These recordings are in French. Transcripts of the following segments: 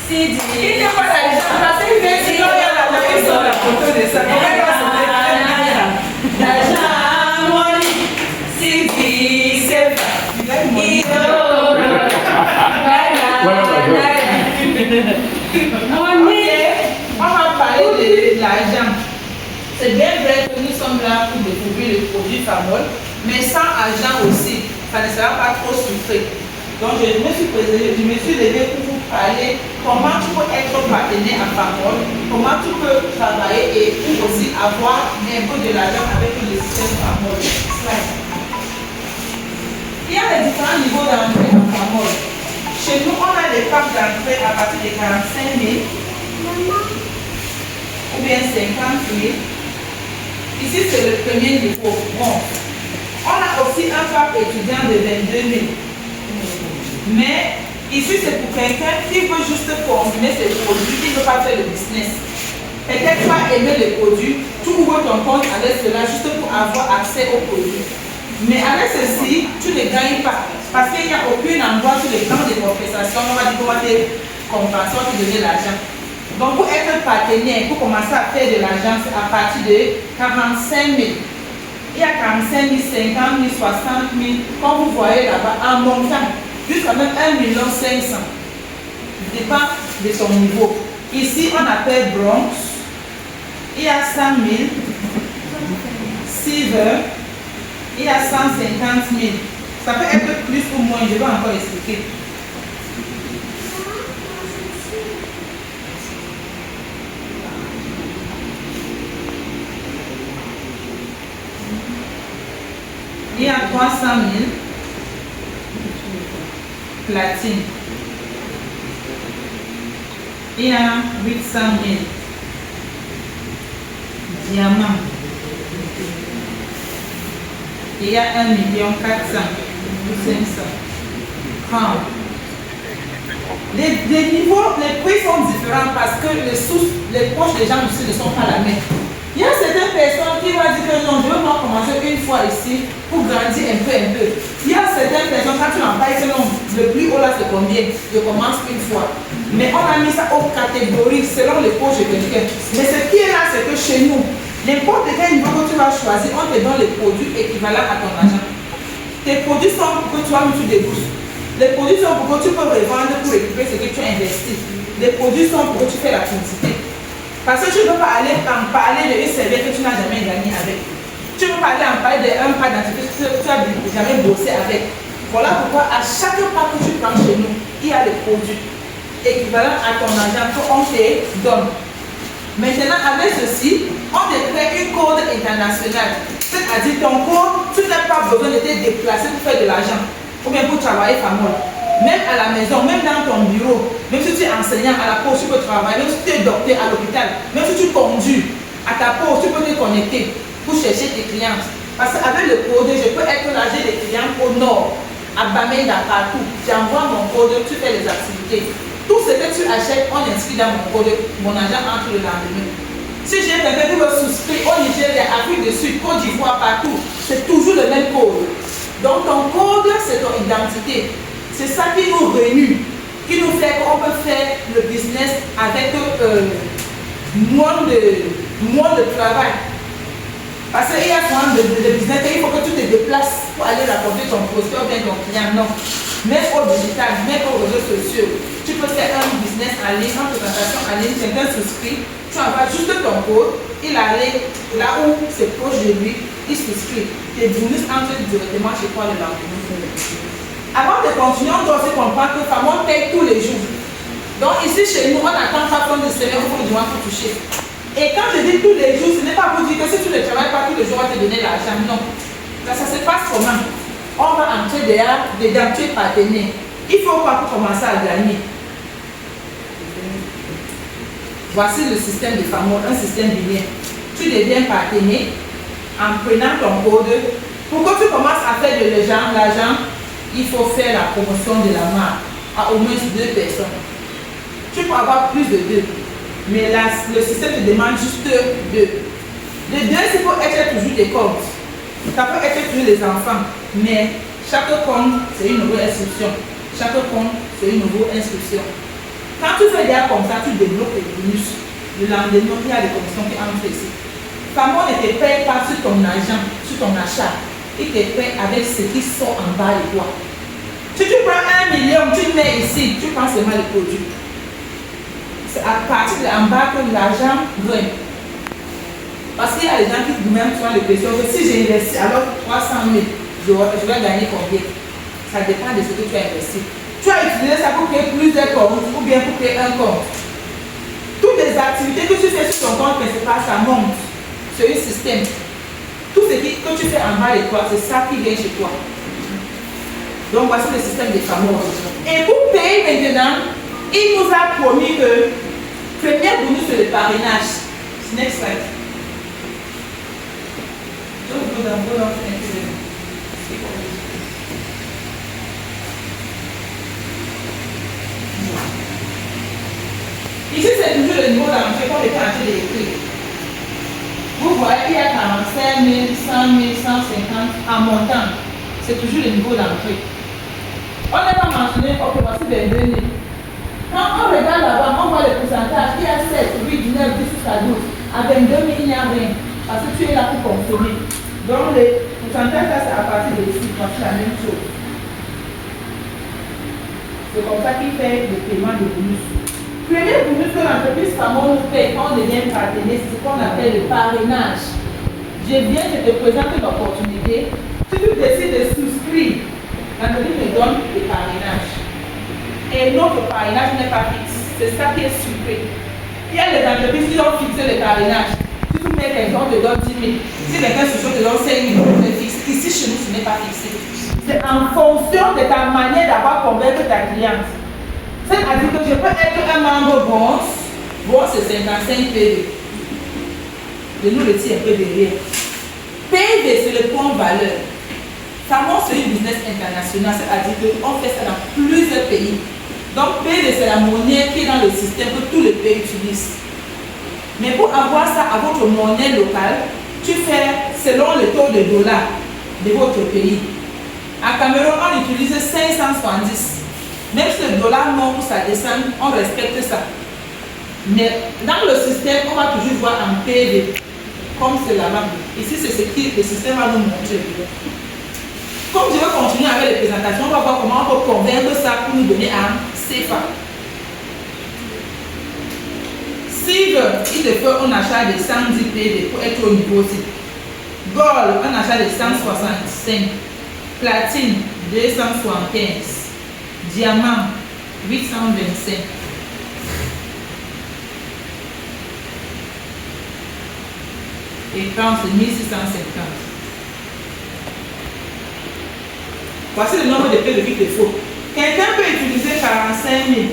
Sidi. Il n'y a pas d'argent. Parce que sinon, il y a la sur la photo de ça. L'argent, money. Sidi, c'est On va parler de l'argent. C'est bien vrai que nous sommes là pour découvrir le produit Famol, mais sans argent aussi, ça ne sera pas trop sucré. Donc je me suis levée pour vous parler comment tu peux être partenaire à Famol, comment tu peux travailler et pour aussi avoir un peu de l'argent avec le système Famol. Il y a les différents niveaux d'entrée en Famol. Chez nous, on a des packs d'entrée à partir de 45 000 ou bien 50 000. Ici, c'est le premier niveau. Bon. On a aussi un pack étudiant de 22 000. Mais ici, c'est pour quelqu'un qui veut juste consommer ses produits, qui ne veut pas faire le business. Peut-être pas aimer les produits, tu ouvres ton compte avec cela juste pour avoir accès aux produits. Mais avec ceci, tu ne gagnes pas. Parce qu'il n'y a aucun endroit sur le plan de compensation, on va dire qu'on va te compenser, on va te donner l'argent. Donc pour être partenaire, pour commencer à faire de l'argent, c'est à partir de 45 000. Il y a 45 000, 50 000, 60 000, comme vous voyez là-bas, en montant, jusqu'à même 1 500 000. Dépend de son niveau. Ici, on appelle bronze. Il y a 100 000, silver. Il y a 150 000. Ça peut être plus ou moins, je vais encore expliquer. Il y a 300 000 platine. Il y a 800 000 diamants. Il y a 1 400 000 ou 500 000. Les niveaux, les prix sont différents parce que les poches des gens aussi ne sont pas la même. Il y a certaines personnes qui vont dire que non, je veux pas commencer une fois ici pour grandir un peu. Il y a certaines personnes, quand tu n'en parles, que non, le plus haut là c'est combien? Je commence une fois. Mais on a mis ça aux catégories selon les poches de quelqu'un. Mais ce qui est là, c'est que chez nous, n'importe quel niveau que tu vas choisir, on te donne les produits équivalents à ton argent. Tes produits sont pour que tu vas mettre des bourses. Les produits sont pour que tu peux revendre pour récupérer ce que tu as investi. Les produits sont pour que tu fais la publicité. Parce que tu ne peux pas aller en parler d'une serviette que tu n'as jamais gagné avec. Tu ne peux pas aller en parler d'un pas d'entreprise que tu n'as jamais bossé avec. Voilà pourquoi à chaque pas que tu prends chez nous, il y a des produits équivalents à ton argent qu'on te donne. Maintenant, avec ceci, on te crée une code internationale. C'est-à-dire ton code, tu n'as pas besoin de te déplacer pour faire de l'argent. Ou bien pour travailler Famol. Même à la maison, même dans ton bureau, même si tu es enseignant à la poste, tu peux travailler, même si tu es docteur à l'hôpital, même si tu conduis à ta poste, tu peux te connecter pour chercher tes clients. Parce qu'avec le code, je peux être lâché des clients au nord, à Bamenda, partout. J'envoie mon code, tu fais les activités. Tout ce que tu achètes, on inscrit dans mon code, mon argent entre le lendemain. Si j'ai quelqu'un qui veut souscrire au Nigeria, Afrique du Sud, Côte d'Ivoire, partout, c'est toujours le même code. Donc ton code, c'est ton identité. C'est ça qui nous réunit, qui nous fait qu'on peut faire le business avec moins de travail. Parce qu'il y a souvent de business, il faut que tu te déplaces pour aller rapporter ton prospect ou bien ton client. Non. Même au digital, même aux réseaux sociaux, tu peux faire un business en ligne, une présentation en ligne, quelqu'un souscrit, tu envoies juste ton code, il allait là où c'est proche de lui, il souscrit. Tes bonus entrent directement chez toi le lendemain. Avant de continuer, on doit aussi comprendre que Famol paye tous les jours. Donc ici chez nous, on attend pas de semaine pour le pour toucher. Et quand je dis tous les jours, ce n'est pas pour dire que si tu ne travailles pas tous les jours, on va te donner l'argent. Non. Ça se passe comment? On va entrer dedans, tu es partenaire. Il faut quoi pour commencer à gagner? Voici le système de Famol, un système binaire. Tu deviens partenaire en prenant ton code. Pour que tu commences à faire de l'argent, il faut faire la promotion de la marque à au moins 2 personnes. Tu peux avoir plus de 2, mais là, le système te demande juste 2. Le 2, il faut être toujours des comptes. Ça peut être toujours les enfants, mais chaque compte, c'est une nouvelle inscription. Chaque compte, c'est une nouvelle inscription. Quand tu fais déjà comme ça, tu débloques les bonus. Le lendemain, il y a des commissions qui entrent ici. Famon ne te paye pas sur ton argent, sur ton achat. Il te paye avec ce qui sort en bas de toi. Si tu prends 1 million, tu mets ici, tu prends seulement les produits. C'est à partir d'en bas que l'argent vient. Parce qu'il y a des gens qui même souvent les questions que si j'ai investi alors 300 000, je vais gagner combien? Ça dépend de ce que tu as investi. Tu as utilisé ça pour créer plusieurs comptes ou bien pour créer un compte. Toutes les activités que tu fais sur ton compte principal, ça monte. C'est un système. Tout ce que tu fais en bas de toi, c'est ça qui vient chez toi. Donc voici le système des familles. Et pour payer maintenant, il nous a promis que premier bonus c'est le parrainage. Next slide. Ici c'est toujours le niveau d'entrée qu'on est en train d'écrire. Vous voyez, il y a 45 000, 100 000, 150 en montant. C'est toujours le niveau d'entrée. On n'a pas mentionné, ok, voici 22 000. Quand on regarde là-bas, on voit le pourcentage. Il y a 7, 8, 9, 10 jusqu'à 12. À 22 000, il n'y a rien. Parce que tu es là pour consommer. Donc, le pourcentage, là, c'est à partir de ici. C'est la même chose. C'est comme ça qu'il fait le paiement de bonus. Premier bonus que l'entreprise Famon nous paye quand on devient partenaire, c'est ce qu'on appelle le parrainage. Je viens de te présenter l'opportunité. Si tu décides de souscrire, l'entreprise me donne le parrainage. Et notre parrainage n'est pas fixe. C'est ça qui est surpris. Il y a des entreprises qui ont fixé le parrainage. Si tu mets quelqu'un, on te donne 10 000. Si quelqu'un se chauffe, te donne 5 000, c'est fixe. Ici, chez nous, ce n'est pas fixé. C'est en fonction de ta manière d'avoir convaincre ta cliente. C'est-à-dire que je peux être un membre bon, c'est 55 PV. Je nous le tire un peu derrière. PV, c'est le point valeur. Famon, c'est une business international, c'est-à-dire qu'on fait ça dans plusieurs pays. Donc, PV, c'est la monnaie qui est dans le système que tous les pays utilisent. Mais pour avoir ça à votre monnaie locale, tu fais selon le taux de dollar de votre pays. À Cameroun, on utilise 570. Même si le dollar monte ou ça descend, on respecte ça. Mais dans le système, on va toujours voir en PV, comme c'est là-bas. Ici, c'est ce que le système va nous montrer. Comme je vais continuer avec les présentations, on va voir comment on peut convaincre ça pour nous donner un CFA. Silver, il te fait un achat de 110 PV pour être au niveau aussi. Gold, un achat de 165. Platine, 275. Diamant, 825. Écran, c'est 1650. Voici le nombre de PV qu'il te faut. Quelqu'un peut utiliser 45 000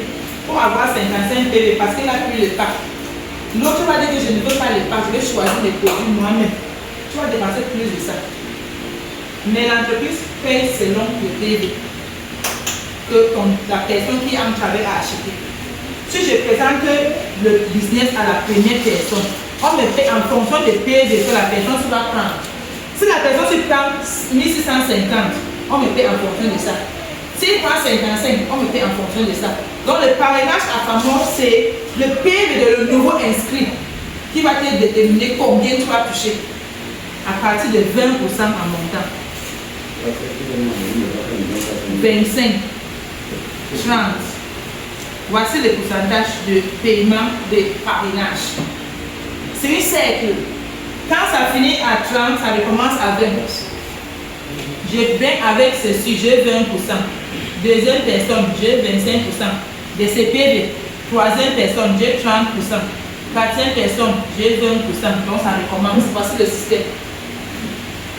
pour avoir 55 PV parce qu'il a pris le pack. L'autre va dire que je ne veux pas le pack, je vais choisir les produits moi-même. Tu vas dépenser plus de ça. Mais l'entreprise paye selon le PV que la personne qui a un travail a acheté. Si je présente le business à la première personne, on me paie en fonction des PV que la personne va prendre. Si la personne se prend 1650, on me paie en fonction de ça. S'il prend 55, on me paie en fonction de ça. Donc le parrainage à Famon, c'est le PV de le nouveau inscrit qui va te déterminer combien tu vas toucher à partir de 20% en montant. 25, 30. Voici le pourcentage de paiement de parrainage. C'est un cercle. Quand ça finit à 30, ça recommence à 20. Je viens avec ceci, j'ai 20%. Deuxième personne, j'ai 25%. De CPV. Troisième personne, j'ai 30%. Quatrième personne, j'ai 20%. Donc ça recommence. Voici le système.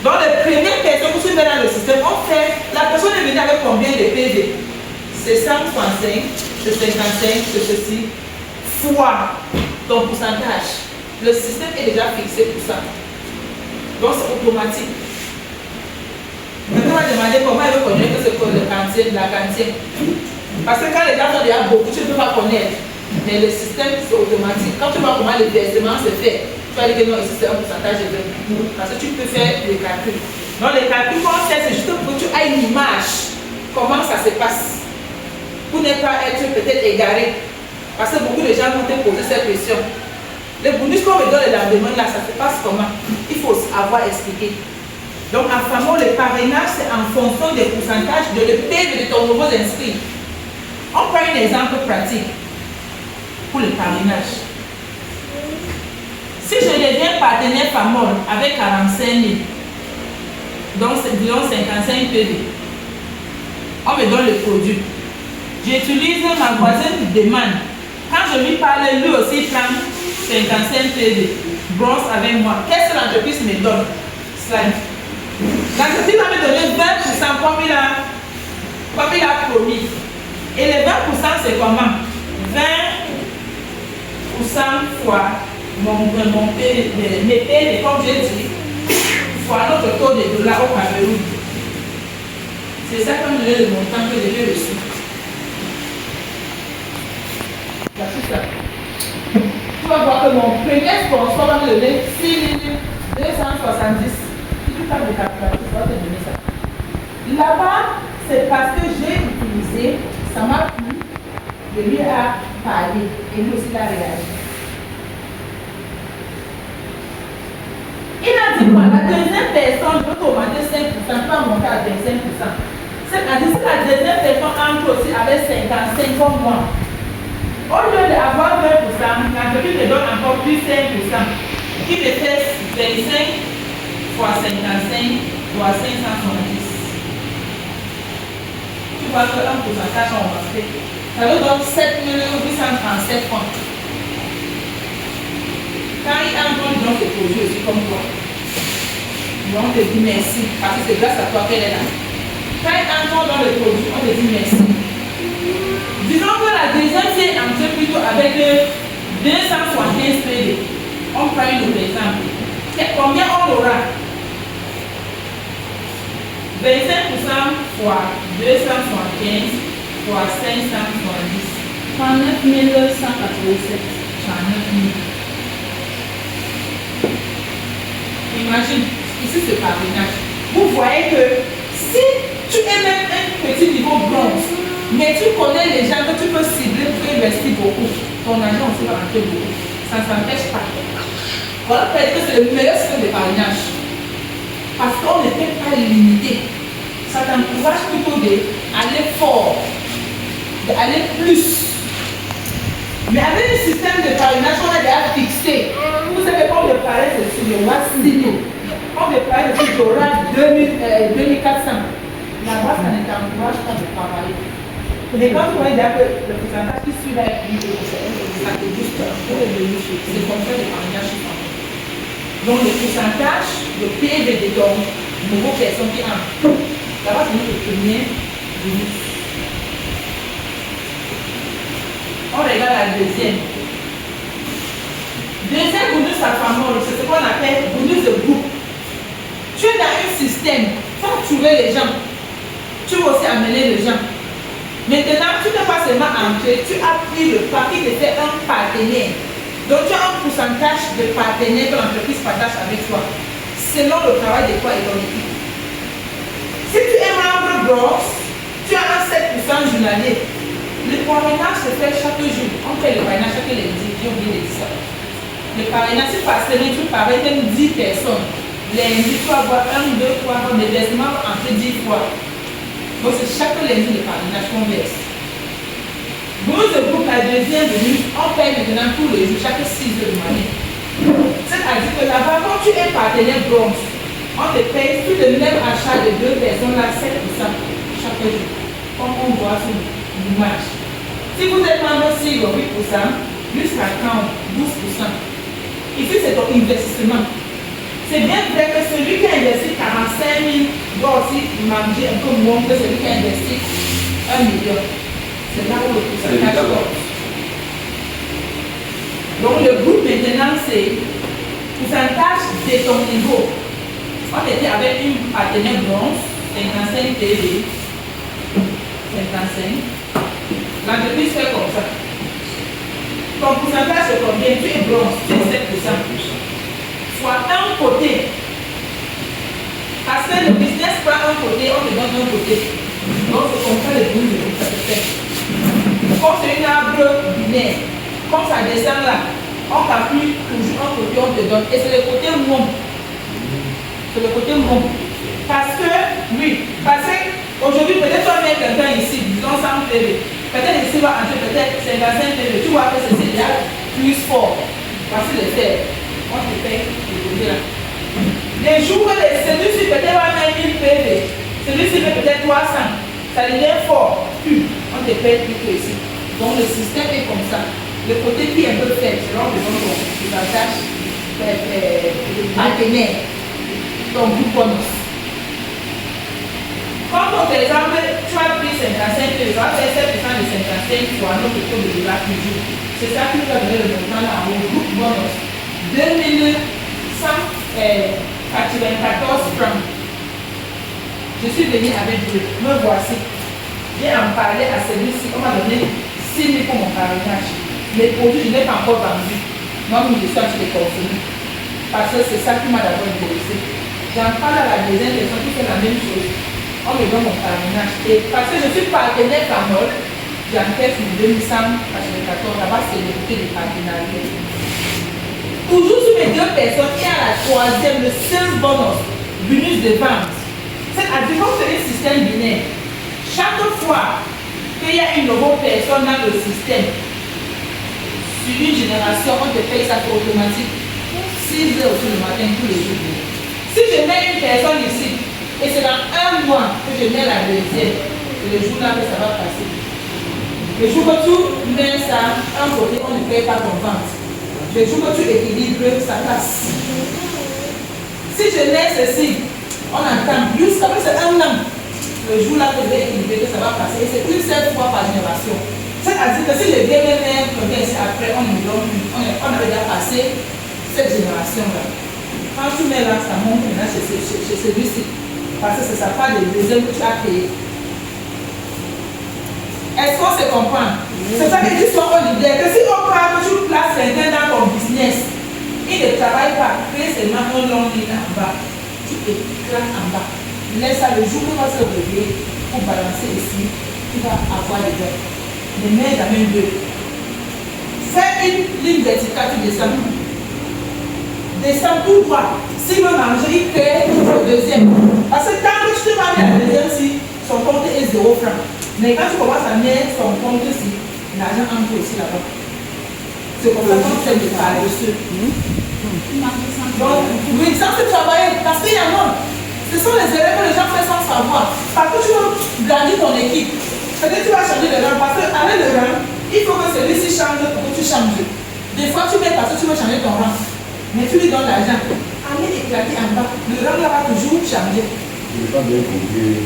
Donc les premières personnes qui sont dans le système, on fait, la personne est venue avec combien de PV? C'est 165, c'est 55, c'est ceci, fois ton pourcentage. Le système est déjà fixé pour ça. Donc c'est automatique. Maintenant, on va demander comment elle veut connaître que c'est le quantième, la quantième. Parce que quand les gens ont déjà beaucoup, tu ne peux pas connaître. Mais le système, c'est automatique. Quand tu vois comment le versement se fait, tu vas dire que non, ici c'est un pourcentage de 20. Parce que tu peux faire les calculs. Donc les calculs qu'on fait, c'est juste pour que tu aies une image. Comment ça se passe. Pour ne pas être peut-être égaré. Parce que beaucoup de gens vont te poser cette question. Le bonus qu'on me donne le lendemain, là, ça se passe comment? Il faut avoir expliqué. Donc, en fameux, le parrainage, c'est en fonction des pourcentages de le PIB de ton nouveau inscrit. On prend un exemple pratique pour le parrainage. Si je deviens partenaire FAMOL avec 45 000, donc disons 55 PV, on me donne le produit. J'utilise ma voisine de demande. Quand je lui parle, lui aussi prend 55 PV, bronze avec moi. Qu'est-ce que l'entreprise me donne? Slide. L'entreprise va me donner 20% comme il a promis. Et les 20% c'est comment? 20% fois mes PV, comme j'ai dit, fois notre taux de dollars au Cameroun. C'est ça comme le montant que j'ai reçu. C'est ça. Tu vas voir que mon premier sponsor va me donner 6 270. Si tu tapes de calculatrice, ça va te donner ça. Là-bas, c'est parce que j'ai utilisé, ça m'a plu, je lui ai parlé et lui aussi il a réagi. Il a dit quoi? La deuxième personne peut augmenter 5%, pas monter à 25%. C'est-à-dire que la deuxième personne entre aussi avec 55 comme moi. Au lieu d'avoir 20%, l'entreprise me donne encore plus 5%, qui me fait 25 fois 55 fois 570. Tu vois que 1 pourcentage on va faire. Ça veut donc 7 837 francs. Quand il entre dans ce projet aussi comme toi, on te dit merci, parce que c'est grâce à toi qu'elle est là. Quand il entre dans le produit, on te dit merci. Disons que la deuxième c'est entrée plutôt avec 275 PD. On prend une autre exemple. Combien on aura? 25% fois 275 fois 570. 39 187. 39 000. Imagine, ici c'est parrainage. Vous voyez que si tu es même un petit niveau bronze, mais tu connais les gens que tu peux cibler pour investir beaucoup, ton argent aussi va rentrer beaucoup. Ça ne s'empêche pas. Voilà peut-être que c'est le meilleur système de parrainage. Parce qu'on ne peut pas limiter. Ça t'encourage plutôt d'aller fort, d'aller plus. Mais avec le système de parrainage, on a déjà fixé. Vous savez, on me parlait de sur le Wastino. On me parlait de sur le 2400. Là-bas, ça ne t'encourage pas de travailler. Et quand vous voyez que le pourcentage qui suit là est plus haut, ça te booste. C'est comme ça le parrainage. Donc, le pourcentage de PIB de ton nouveau personne qui entre. Là-bas, c'est notre premier bonus. On regarde la deuxième. Deuxième bonus à famille, c'est ce qu'on appelle bonus de groupe. Tu es dans un système, tu vas trouver les gens. Tu vas aussi amener les gens. Maintenant, tu n'es pas seulement entré, tu as pris le parti de faire un partenaire. Donc, tu as un pourcentage de partenaires que l'entreprise partage avec toi, selon le travail de toi et ton équipe. Si tu es membre bronze, tu as un 7% journalier. Le parrainage se fait chaque jour. On fait le parrainage chaque lundi. J'ai oublié de dire ça. Le parrainage, c'est parce que tu parraines 10 personnes. Lundi, tu vas avoir 1, 2, 3 des versements entre 10 fois. Donc, c'est chaque lundi le parrainage qu'on verse. Nous, le groupe, la deuxième venue, on paye maintenant tous les jours, chaque 6 heures de l'année. C'est-à-dire que là-bas, quand tu es partenaire bronze, on te paye tout le même achat de 2 personnes, là, 7% chaque jour. Comme on voit sur l'image. Si vous êtes membre sur 8%, jusqu'à 40, 12%. Ici, c'est ton investissement. C'est bien vrai que celui qui a investi 45 000 doit aussi manger un peu moins que celui qui a investi 1 million. C'est là où le pourcentage compte. Donc le groupe maintenant, c'est pourcentage de ton niveau. On était avec une partenaire bronze, 55 PV, 55. L'entreprise fait comme ça. Ton pourcentage c'est combien? Tu es bronze, tu es 7%. Soit un côté. Parce que le business prend un côté, on te donne un côté. Donc c'est comme ça le bout de ça se fait. Comme c'est une arbre binaire. Quand ça descend là, on calcule toujours un côté, on te donne. Et c'est le côté rond. C'est le côté rond. Parce que, oui, parce qu'aujourd'hui, peut-être on met quelqu'un ici, disons 100 PV. Peut-être ici va entrer peut-être 55 PV. Tu vois que c'est déjà plus fort. Voici le faire. On te paye le côté là. Les jours, celui-ci peut-être va mettre 1000 PV. Celui-ci met peut-être 300. Ça devient fort. On te paye plus que ici. Donc le système est comme ça. Le côté qui est un peu faible, c'est là où on ton pourcentage partenaire. Donc vous bonus. Quand par exemple, tu as pris 55, tu vas faire 7% de 55 pour un autre taux de dollar toujours. C'est ça qui nous a donné le montant là au groupe bonus. 2194 francs. Je suis venu avec Dieu. Me voici. J'ai en parlé à celui-ci. On m'a donné 6 000 pour mon parrainage. Les produits, je n'ai pas encore vendu. Moi, je suis acheté des contenus. Parce que c'est ça qui m'a d'abord intéressé. J'en parle à la deuxième personne qui fait la même chose. On me donne mon parrainage. Et parce que je suis partenaire Camol, j'encaisse mon 2194. Là-bas, c'est le côté de partenariat. Toujours sur mes deux personnes, il y a la troisième, le sales bonus, bonus de vente. C'est-à-dire qu'on fait un système binaire. Chaque fois qu'il y a une nouvelle personne dans le système, sur une génération, on te paye ça automatique. 6 heures le matin, tous les jours. Si je mets une personne ici, et c'est dans un mois que je mets la deuxième, c'est le jour là que ça va passer. Le jour que tu mets ça, un côté, on ne paye pas ton vente. Le jour que tu équilibres, ça passe. Si je mets ceci, on entend jusqu'à c'est un an. Le jour là que je vais équilibrer, que ça va passer. Et c'est une seule fois par génération. C'est-à-dire que si je viens même après, on a déjà passé cette génération-là. Quand tu mets là, ça monte maintenant chez celui-ci. Parce que c'est sa part de deuxième que tu as payé. Est-ce qu'on se comprend? C'est ça que dit son Olivier. Que si on parle que tu places quelqu'un dans ton business, il ne travaille pas, crée seulement un long ligne en bas. Tu éclates en bas. Laisse ça le jour où il va se réveiller pour balancer ici, tu vas avoir les deux. Les mains dans la main deux. Fais une ligne verticale, tu descends. Descends tout droit. S'il veut manger, il crée le deuxième. Parce que tant que tu te vas à la deuxième, si son compte est 0 francs. Mais quand tu commences à mettre son compte ici, l'argent entre aussi là-bas. C'est comme ça qu'on fait de parler dessus. Donc, oui, ça c'est travailler. Parce qu'il y a non. Ce sont les erreurs que les gens font sans savoir. Parce que tu veux gagner ton équipe. Peut-être que tu vas changer de rang. Parce qu'avec le rang, il faut que celui-ci change pour que tu changes. Des fois, tu mets parce que tu veux changer ton rang. Mais tu lui donnes l'argent. Allez éclater en bas. Le rang là va toujours changer. Je n'ai pas bien compris.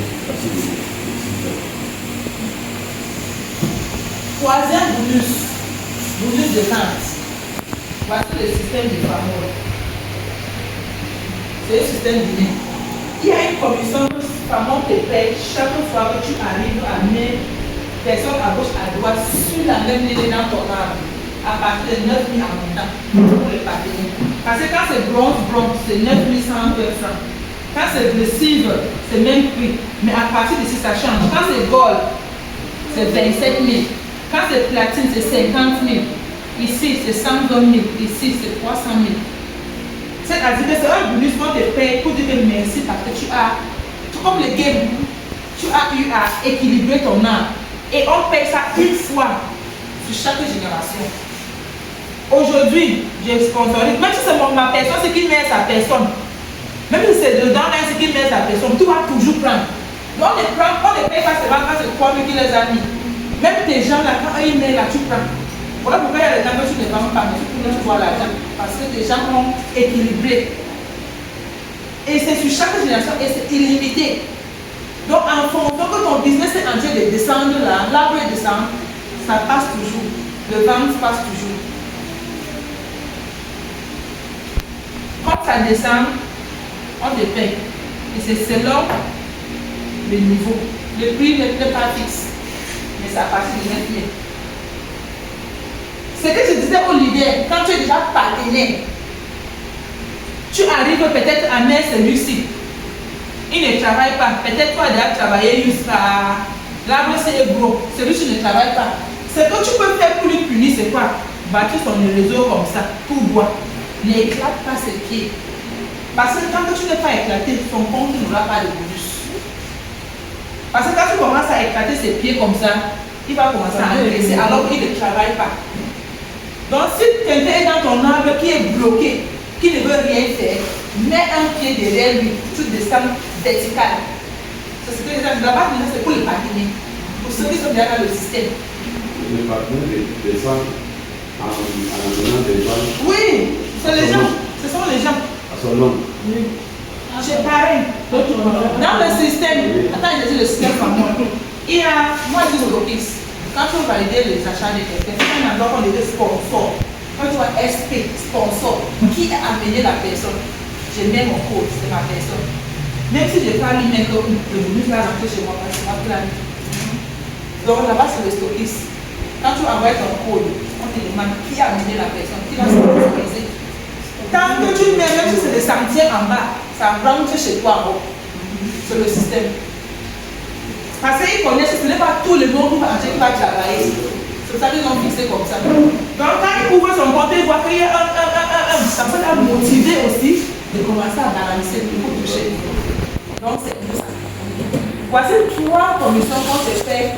Troisième bonus. Bonus de vente. Voici le système de famille. C'est le système binaire. Il y a une commission que Famon te paye chaque fois que tu arrives à mettre personne à gauche, à droite, sur la même ligne dans ton arbre, à partir de 9 000 en montant pour les partenaires. Parce que quand c'est bronze, c'est 9 100 francs. Quand c'est le silver, c'est le même prix. Mais à partir d'ici, ça change. Quand c'est gold, c'est 27 000. Quand c'est platine, c'est 50 000. Ici, c'est 120 000. Ici, c'est 300 000. C'est-à-dire que c'est un bonus qu'on te paye pour dire merci parce que tu as, comme le game, tu as eu à équilibrer ton art. Et on paye ça une fois sur chaque génération. Aujourd'hui, je sponsorise, même si c'est ma personne, c'est qui met sa personne. Même si c'est dedans, même si qui met sa personne, tu vas toujours prendre. Donc on ne paye pas seulement quand c'est toi qui les as mis. Même tes gens là, quand ils mettent là, tu prends. Voilà pourquoi il y a des gens que tu ne vends pas, mais tu peux voir l'argent. Parce que les gens ont équilibré. Et c'est sur chaque génération et c'est illimité. Donc en fonction que ton business est en train de descendre là, l'arbre descend, ça passe toujours. Le vent passe toujours. Quand ça descend, on te paye. Et c'est selon le niveau. Le prix n'est pas fixe. Mais ça passe de 9 000. Ce que je disais au leader, quand tu es déjà partenaire, tu arrives peut-être à mettre celui-ci. Il ne travaille pas. Peut-être toi déjà travaillé jusqu'à l'arbre c'est gros. Celui-ci ne travaille pas. Ce que tu peux faire pour lui punir, c'est quoi? Bâtir son réseau comme ça, tout droit. N'éclate pas ses pieds. Parce que quand tu n'es pas éclaté, ton compte n'aura pas de bonus. Parce que quand tu commences à éclater ses pieds comme ça, il va commencer à engraisser alors qu'il ne travaille pas. Donc si quelqu'un est dans ton arbre qui est bloqué, qui ne veut rien faire, mets un pied derrière lui, tu descends vertical. C'est ce que les gens là-bas, c'est pour les patiner. Pour ceux qui sont déjà dans le système. Les partenaires descendent en donnant des gens. Oui, c'est les gens. Ce sont les gens. À son nom. Oui. C'est pareil. Dans le système, attends, je dis le système par moi. Il y a, moi je dis au office, quand tu veux valider les achats de quelqu'un, il y a un endroit qu'on dit sponsor. Quand tu vois SP, sponsor, qui a amené la personne, je mets mon code, c'est ma personne. Même si je parle lui-même que le bonus va rentrer chez moi, parce que c'est ma plan. Donc là-bas, c'est le stockiste. Quand tu envoies ton code, on te demande qui a amené la personne, qui va sponsoriser. Tant que tu mets, même si c'est des centièmes en bas, ça rentre chez toi en haut. C'est le système. Parce qu'ils connaissent, ce n'est pas tout le monde qui va travailler. C'est ça qu'ils ont fixé comme ça. Donc quand il ouvre son compte, il voit qu'il y a un. Ça peut la motiver aussi de commencer à balancer pour toucher. Donc c'est tout ça. Voici 3 commissions qu'on te fait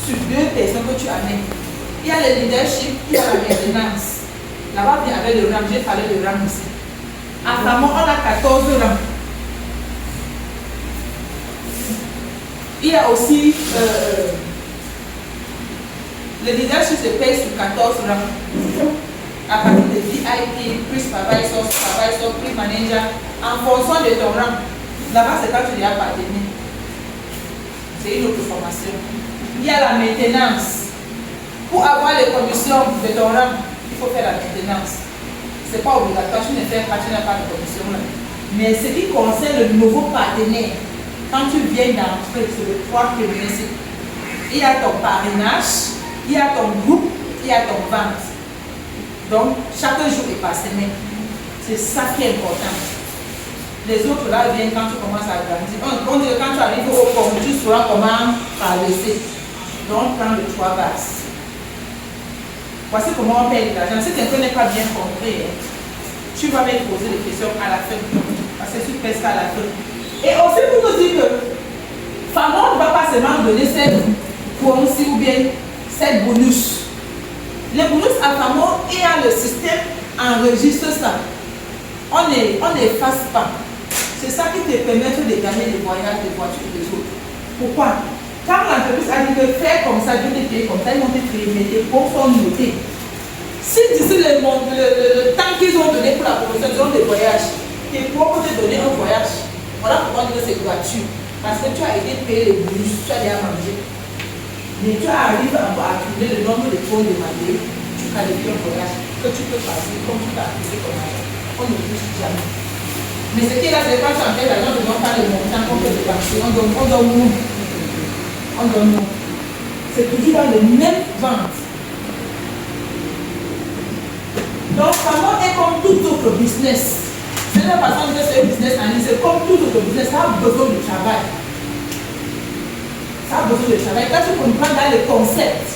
sur 2 personnes que tu amènes. Il y a le leadership, il y a la maintenance. Là-bas, il y avait le RAM, j'ai parlé de RAM ici. À Famon, on a 14 RAM. Il y a aussi le leadership se paye sur 14 rangs. À partir de VIP, plus supervisor, plus manager, en fonction de ton rang. Là-bas, c'est quand tu y as partenaire. C'est une autre formation. Il y a la maintenance. Pour avoir les commissions de ton rang, il faut faire la maintenance. Ce n'est pas obligatoire, tu ne fais pas, tu n'as pas de commission là. Mais ce qui concerne le nouveau partenaire, quand tu viens d'entrer sur le 3 premiers cycles, il y a ton parrainage, il y a ton groupe, il y a ton vente. Donc, chaque jour est par semaine. C'est ça qui est important. Les autres là viennent quand tu commences à grandir. On dit que quand tu arrives au pont, tu sauras comment traverser. Donc, prends le 3 bases. Voici comment on paye l'argent. Si quelqu'un n'est pas bien compris, tu vas me poser des questions à la fin. Parce que tu fais ça à la fin. Et aussi pour nous dire que Famon ne va pas seulement donner cette bonus ou bien cette bonus. Les bonus à Famon, il y a le système enregistre ça. On n'efface pas. C'est ça qui te permet de gagner des voyages, des voitures des autres. Pourquoi? Quand l'entreprise a dit que faire comme ça, je vais te payer comme ça, ils vont te payer, mais tes bons sont notés. Si d'ici le temps qu'ils ont donné pour la promotion, ils ont des voyages, tes propres te donner un voyage. Voilà pourquoi on dit que c'est gratuit. Parce que tu as été payé les bonus, tu as déjà mangé. Mais tu arrives à accumuler le nombre de points demandés, tu qualifies un voyage que tu peux passer comme tu as accumulé ton argent. On ne touche jamais. Mais ce qui est là, c'est quand tu en fais l'argent, on ne donne pas le montant qu'on peut dépenser. On donne nous. On donne nous. C'est toujours dans les mêmes ventes. Donc, Famon est comme tout autre business. C'est la façon de faire un business en ligne, c'est comme tout autre business, ça a besoin de travail. Ça a besoin de travail. Quand tu comprends dans le concept,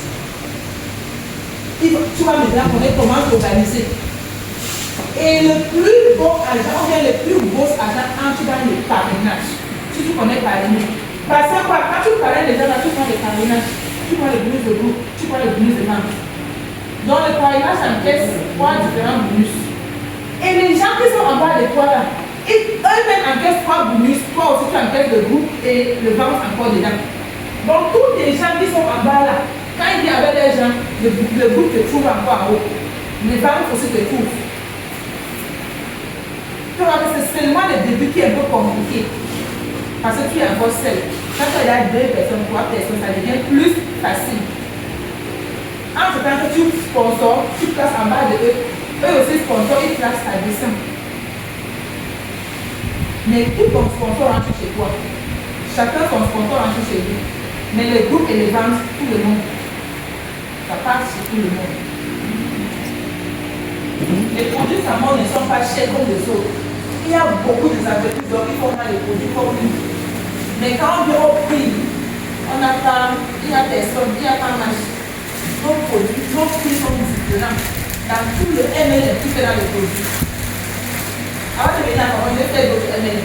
tu vas maintenant connaître comment t'organiser. Et le plus beau argent, ou bien le plus beau argent entre dans le parrainage. Si tu connais parrainer. Parce que quand tu parraines les gens, là, tu prends le parrainage, tu prends le bonus de groupe, tu prends le bonus de membre. Donc le parrainage encaisse 3 différents bonus. Et les gens qui sont en bas de toi là, eux-mêmes encaissent 3 bonus, toi aussi tu encaisses le groupe et le vente encore dedans. Donc tous les gens qui sont en bas là, quand ils viennent avec les gens, le groupe te trouve encore en haut. Les ventes aussi te trouvent. Tu vois que c'est seulement le début qui est un peu compliqué. Parce que tu es encore seul. Quand il y a 2 personnes, 3 personnes, ça devient plus facile. En ce temps que tu sponsors, tu places en bas de eux. Eux aussi sponsors, ils placent à descend. Mais tout ton sponsor rentre chez toi. Chacun son sponsor rentre chez lui. Mais les groupes et les ventes, tout le monde. Ça passe sur tout le monde. Les produits Famon ne sont pas chers comme les autres. Il y a beaucoup d'entreprises qui font les produits comme nous. Mais quand on vient au prix, on n'a pas, il y a personne, il n'y a pas marché. Nos produits, nos prix sont m'impliquer dans les produits. Avant de venir à Cameroun, j'ai fait d'autres ML.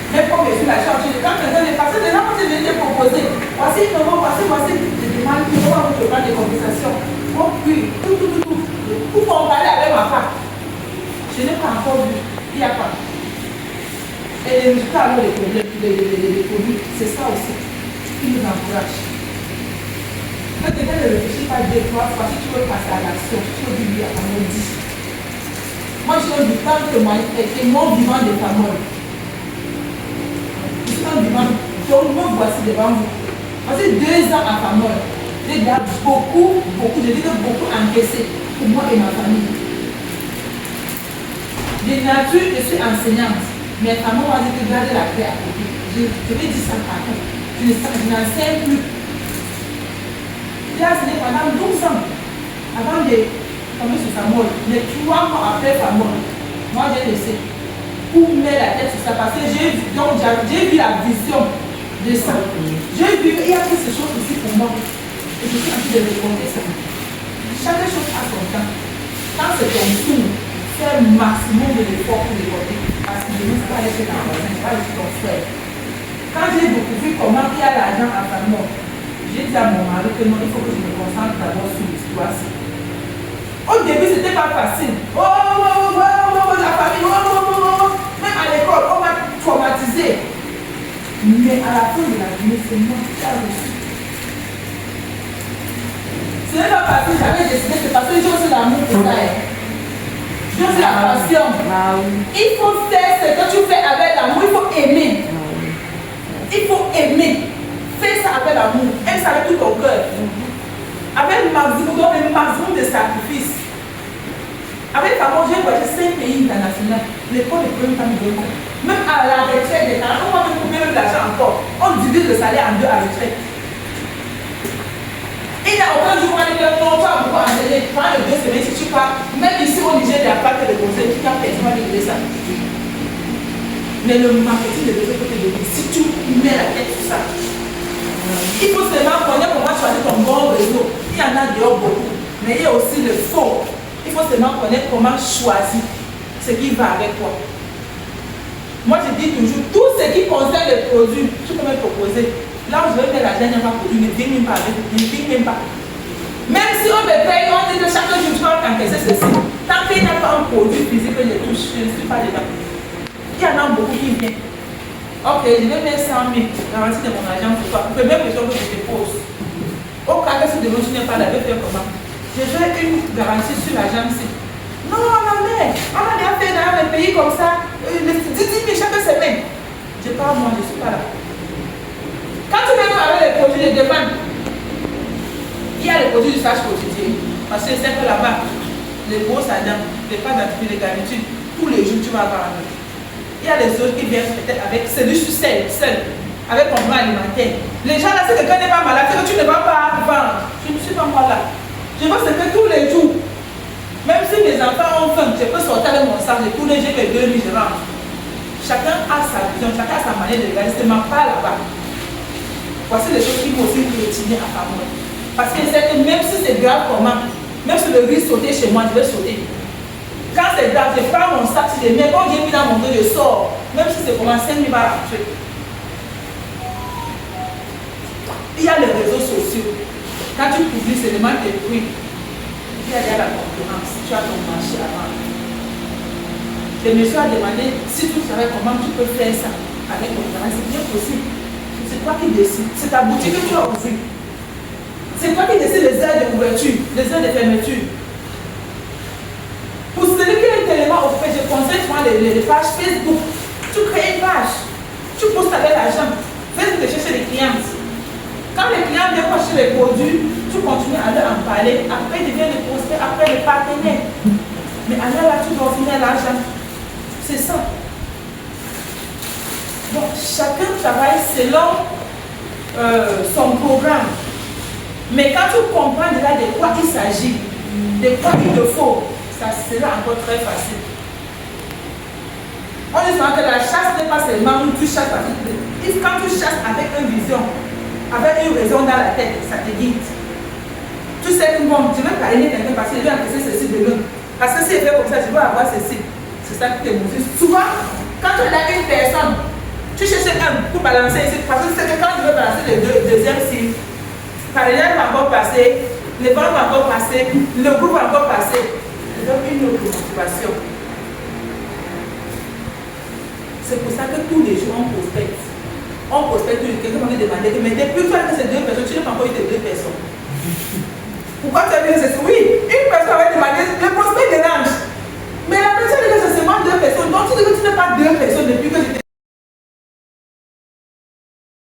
Mais comme je suis la charge, quand quelqu'un est passé, les gens vont te venir te proposer. Voici, voici. Je demande qui va vous prendre des conversations. Oh, puis, tout. Pour comparer avec ma femme. Je n'ai pas encore vu. Il y a quoi? Et les résultats, alors, les produits, c'est ça aussi qui nous encourage. Quand quelqu'un ne réfléchit pas 2-3 fois, si tu veux passer à l'action, tu veux dire à mon dit. Moi, je suis du temps que moi, témoin vivant de ta mort. Je suis un vivant, donc me voici devant vous. Voici 2 ans à ta mort. J'ai déjà beaucoup, je dis que beaucoup encaissé pour moi et ma famille. De nature, je suis enseignante, mais ta mort m'a dit que garder la paix à côté. Je vais dire ça par contre. Je n'enseigne plus. J'ai enseigné pendant 12 ans avant de tomber sur sa mort. Mais 3 mois après sa mort, moi j'ai laissé pour mettre la tête sur ça parce que j'ai vu la vision de ça. J'ai vu, il y a toutes ces choses ici pour moi. Et je suis en train de répondre ça. Chaque chose a son temps. Quand c'est ton tour, fais le maximum de l'effort pour l'écouter. Parce que je ne sais pas laisser ta voisin, je ne sais pas laisser ton frère. Quand j'ai découvert comment il y a l'argent à sa mort, j'ai dit à mon mari que non, il faut que je me concentre d'abord sur l'histoire. Au début, ce n'était pas facile. La famille, même à l'école, on m'a traumatisé. Mais à la fin de la journée, c'est moi qui ai reçu. Ce n'est pas parce que j'avais décidé, c'est parce que j'ai aussi l'amour pour ça. J'ai aussi la passion. Il faut faire ce que tu fais avec l'amour, il faut aimer. Il faut aimer. Fais ça avec l'amour. Aime ça avec tout ton cœur. Avec le maximum de sacrifice. Avec ta mort, j'ai voyagé 5 pays internationaux. L'école ne peut pas me donner. Même à la retraite des talents, on va me couper l'argent encore. On divise le salaire en 2 à la retraite. Il n'y a aucun jour où on dit que non, tu vas beaucoup enseigner. Pendant les 2 semaines, si tu pars, même ici au Niger, il n'y a pas que de conseils, tu n'as personne qui dit ça. Mais le marketing de l'autre côté de lui, si tu mets la tête sur ça, il faut seulement connaître comment choisir ton bon réseau. Il y en a dehors beaucoup, mais il y a aussi le faux. Il faut seulement connaître comment choisir ce qui va avec toi. Moi, je dis toujours, tout ce qui concerne les produits, tu peux me proposer. Là où je vais faire la dernière fois produit, ne viens même pas avec, ne viens même pas. Même si on me paye, on dit que chaque jour tu vas encaisser ceci. Tant qu'il n'y a pas un produit physique que je touche, je ne suis pas dedans. Il y en a beaucoup qui viennent. Ok, je vais mettre 100 000, garantie de mon argent pour toi. Première question que je te pose. Au cas que si demain tu n'es pas là, je vais faire comment? Je fais une garantie sur l'argent ici. Non, mais on a bien fait dans les pays comme ça, 10 000 chaque semaine. Je parle moi, je ne suis pas là. Quand tu viens avec les produits de demande, il y a les produits du sage quotidien. Parce que c'est que là-bas, les grosses dents, les pâtes d'antipies, les garnitures, tous les jours tu vas avoir un autre. Il y a les autres qui viennent peut-être avec celui sur seul, avec ton plan alimentaire. Les gens là, si quelqu'un n'est pas malade, c'est que tu ne vas pas vendre. Je ne suis pas moi là. Je veux ce que tous les jours. Même si mes enfants ont faim, je peux sortir avec mon sac, je tourne, j'ai mes 2 000, je rentre. Chacun a sa vision, chacun a sa manière de regarder, c'est ma part là-bas. Voici les choses qui vont aussi continuer à faire. Parce que c'est que même si c'est grave comment, même si le risque sauter chez moi, je vais sauter. Quand c'est grave, je prends mon sac, si je mets, quand j'ai mis dans mon dos, je sors. Même si c'est comment 5 000 balles à rentrer. Il y a les réseaux sociaux. Quand tu publies seulement tes prix, il y a déjà la concurrence. Tu as ton marché à vendre. Le monsieur a demandé si tu savais comment tu peux faire ça avec ton travail. C'est bien possible. C'est toi qui décides. C'est ta boutique que tu as ouverte. C'est toi qui décides les heures d'ouverture, les heures de fermeture. Pour celui qui est tellement occupé, je conseille souvent les pages Facebook. Tu crées une page. Tu postes avec l'argent. Facebook de chercher les clients. Quand les clients viennent chercher les produits, tu continues à leur en parler. Après, ils viennent les poster, après les partenaires. Mais alors là, tu dois finir l'argent. C'est ça. Donc, chacun travaille selon son programme. Mais quand tu comprends déjà de quoi il s'agit, de quoi il te faut, ça sera encore très facile. On dit souvent que la chasse n'est pas seulement où tu chasses avec. Quand tu chasses avec une vision, avec une raison dans la tête, ça te guide. Tu sais que bon, tu veux parrainer quelqu'un parce qu'il veut encaisser ceci de l'autre. Parce que si elle fait comme ça, je veux avoir ceci. C'est ça qui te motive. Souvent, quand tu as une personne, tu cherches un pour balancer ici. Parce que c'est que quand tu veux balancer le deuxième signe, par exemple va encore passer, le ventre va encore passer, le groupe va encore passer. Je donne une autre motivation. C'est pour ça que tous les jours on prospecte. On prospecte, quelqu'un m'a demandé que mais depuis toi que c'est deux personnes, tu n'as pas encore eu tes deux personnes. Pourquoi tu as dit c'est oui, une personne avait demandé, le prospect dérange. Mais la personne dit que c'est seulement deux personnes. Donc tu dis que tu n'as pas deux personnes depuis que j'étais.